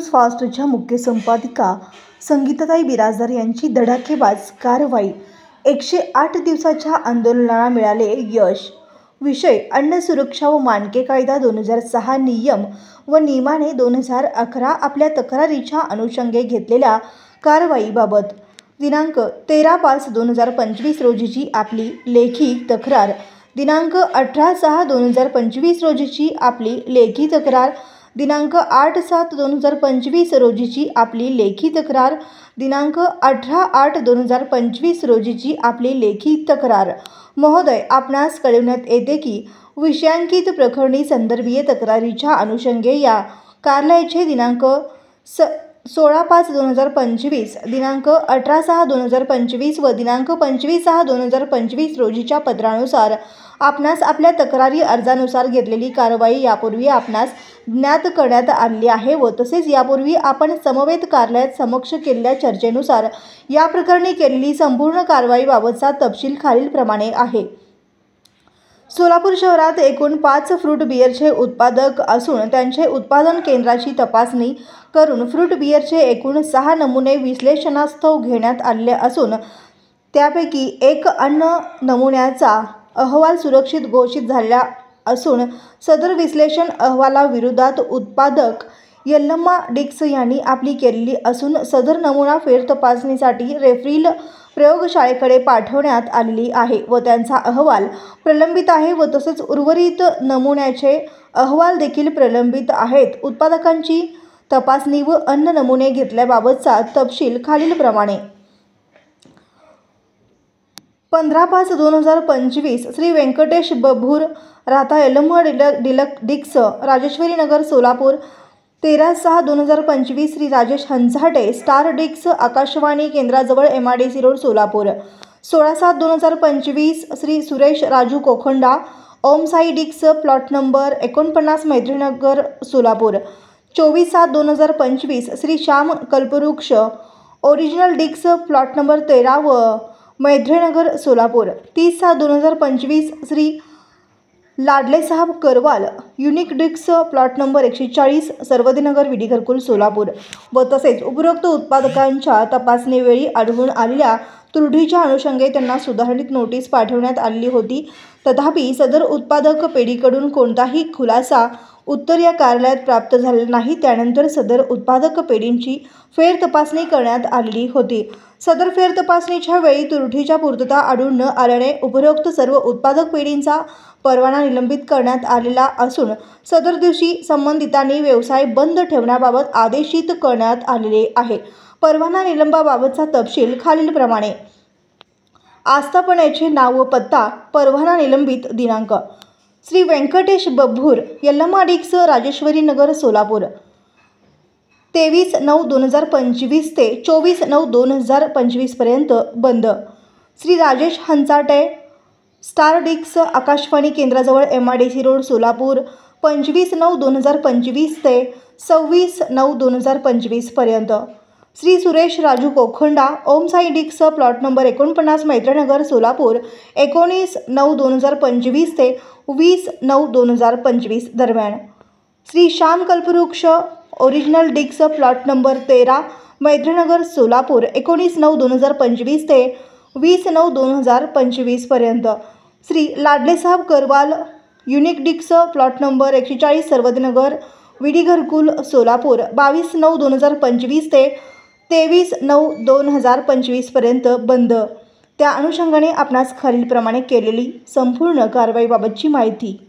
सुपरफास्टच्या मुख्य संपादिका संगीताताई बिराजदार यांची धडाकेबाज कारवाई। 108 दिवसाच्या आंदोलनाला मिळाले यश। विषय अन्न सुरक्षा व मानके कायदा 2006 नियम व नियमाने 2011 आपल्या तक्रारीच्या अनुषंगे घेतलेल्या कारवाईबाबत दिनांक 13/5/2025 रोजीची आपली लेखी तक्रार, दिनांक 18/6/2025 रोजीची आपली लेखी तक्रार, दिनांक 8/7/2025 रोजीची आपली लेखी तक्रार, दिनांक 18/8/2025 रोजीची आपली लेखी तक्रार। महोदय, आपणास कळविण्यात येते की विषयांकित प्रकरणी संदर्भीय तक्रारीच्या अनुषंगे या कार्यालयाचे दिनांक 16/5/2025, दिनांक 18/6/2025 व दिनांक 25/6/2025 रोजीच्या पत्रानुसार आपणास आपल्या तक्रारी अर्जानुसार घेतलेली कारवाई यापूर्वी आपणास ज्ञात करण्यात आली आहे व तसेच यापूर्वी आपण समवेत कार्यालयात समक्ष केलेल्या चर्चेनुसार या प्रकरणी केलेली संपूर्ण कारवाईबाबतचा तपशील खालीलप्रमाणे आहे। सोलापूर शहरात एकूण 5 फ्रूट बियरचे उत्पादक असून त्यांचे उत्पादन केंद्राची तपासणी करून फ्रूट बियरचे एकूण 6 नमुने विश्लेषणास्तव घेण्यात आले असून त्यापैकी एक अन्न नमुन्याचा अहवाल सुरक्षित घोषित झालेला असून सदर विश्लेषण अहवालाविरोधात उत्पादक यल्लम्मा डिक्स यांनी आपली केलेली असून सदर नमुना फेरतपासणीसाठी रेफरील प्रयोगशाळेकडे पाठवण्यात आलेली आहे व त्यांचा अहवाल प्रलंबित आहे व तसेच उर्वरित नमुन्याचे अहवाल देखील प्रलंबित आहेत। उत्पादकांची तपासणी व अन्न नमुने घेतल्याबाबतचा तपशील खालीलप्रमाणे। 15/5/2025 श्री व्यंकटेश बभूर राहता यल्लम्मा डिक्स, राजेश्वरी नगर, सोलापूर। 13/6/2025 श्री राजेश हंचाटे, स्टार डिक्स, आकाशवाणी केंद्राजवळ MIDC रोड, सोलापूर। 16/7/2025 श्री सुरेश राजू कोखंडा, ओम साई डिक्स, प्लॉट नंबर 49, मैत्रीनगर, सोलापूर। 24/7/2025 श्री श्याम कल्पवृक्ष, ओरिजिनल डिक्स, प्लॉट नंबर 13 व मैत्रीनगर, सोलापूर। 30/7/2025 श्री लाडलेसाहेब करवाल, युनिक डिक्स, प्लॉट नंबर 140, सर्वदीनगर, विडी घरकुल, सोलापूर व तसेच उपरोक्त उत्पादकांच्या तपासणीवेळी आढळून आलेल्या त्रुटीच्या अनुषंगे त्यांना सुधारित नोटीस पाठवण्यात आलेली होती। तथापि सदर उत्पादक पेढीकडून कोणताही खुलासा उत्तर या कार्यालयात प्राप्त झालेला नाही। त्यानंतर सदर उत्पादक पेढींची फेरतपासणी करण्यात आलेली होती। सदर फेरतपासणीच्या वेळी त्रुटीच्या पूर्तता आढळून न आल्याने उपरोक्त सर्व उत्पादक पेढींचा परवाना निलंबित करण्यात आलेला असून सदर दिवशी संबंधितांनी व्यवसाय बंद ठेवण्याबाबत आदेशित करण्यात आलेले आहे। परवाना निलंबाबाबतचा तपशील खालीलप्रमाणे। आस्थापनेचे नाव व पत्ता, परवाना निलंबित दिनांक श्री व्यंकटेश बभूर, यल्लम्मा डिक्स, राजेश्वरी नगर, सोलापूर 23/9/2025 ते 24/9/2025 पर्यंत बंद। श्री राजेश हंचाटे, स्टार डिक्स, आकाशवाणी केंद्राजवळ MIDC रोड, सोलापूर 25/9/2025 ते 26/9/2025 पर्यंत। श्री सुरेश राजू कोखंडा, ओम साई डिक्स, प्लॉट नंबर 49, मैत्रीनगर, सोलापूर 19/9/2025 ते 20/9/2025 दरम्यान। श्री श्याम कल्पवृक्ष, ओरिजिनल डिक्स, प्लॉट नंबर 13, मैत्रीनगर, सोलापूर 19/9/2025 ते 20/9/2025 पर्यंत। श्री लाडलेसाहेब करवाल, युनिक डिक्स, प्लॉट नंबर 140, सर्वदीनगर, विडी घरकुल, सोलापूर 22/9/2025 ते 23/9/2025 पर्यंत बंद। त्या अनुषंगाने आपणास खालीलप्रमाणे केलेली संपूर्ण कारवाईबाबतची माहिती।